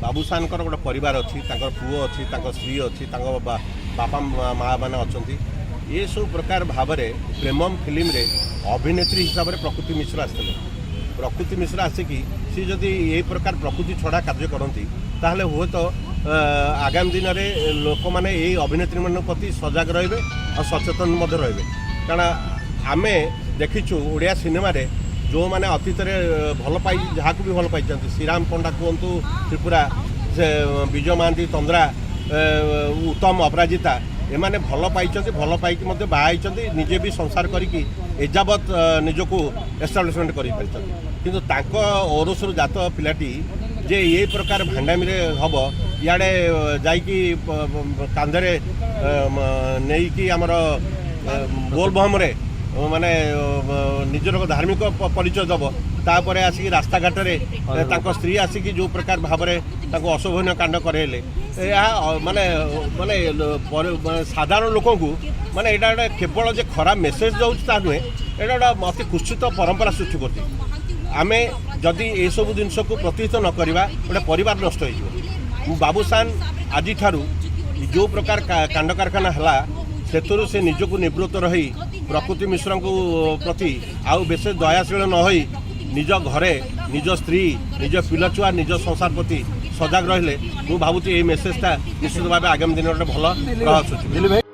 बाबूसान गोटे परिवार अच्छी पुओ अच्छी स्त्री अच्छी बापा माँ मैंने अच्छा ये सब प्रकार भाव में प्रेमम फिल्म रे अभिनेत्री हिसाब से प्रकृति मिश्र आसते प्रकृति मिश्र आसिकी सी जदि यही प्रकार प्रकृति छड़ा कार्य करती ताहले हुए तो आगामी दिन में लोक मैंने यही अभिनेत्री मान प्रति सजग रे और सचेतन रे कारण आम देखीचु ओडिया सिनेमा रे जो मैंने अतीत भल पाई जहाँ भी भल पाई श्रीराम पंडा कहतु त्रिपुरा से विजय महांती तंद्रा उत्तम अपराजिता एमाने भल पाई निजे भी संसार करिकी एजावत निजक एस्टाब्लिशमेंट कर ओरसर जात पिलाटी जे ये प्रकार भांडामी हम इे जाकि कांधे नहीं कि आमर बोलबम रे माने निजर धार्मिक परिचय दब तापर आसिक रास्ता घाट में स्त्री आसिक जो प्रकार भाव में अशोभनीय कांड करेले माने माने साधारण लोक माने यहाँ केवल जे खराब मेसेज दूसरा नुहे यहाँ गोटे अति कुत्सित परंपरा सृष्टि करती आम जदि ये सब जिनस को प्रतिहित न करवा गोटे परिवार नष्ट हो बाबूसान आज जो प्रकार कांड कारखाना है से निजक निवृत्त रही प्रकृति मिश्र को प्रति आउ विशेष दयाशील न होई निज घरे निज स्त्री निज पिलछुआ निज संसार प्रति सजग रहिले मु भावुची ये मेसेजटा निश्चित भाव आगामी दिन में भल प्रभाव सृष्टि।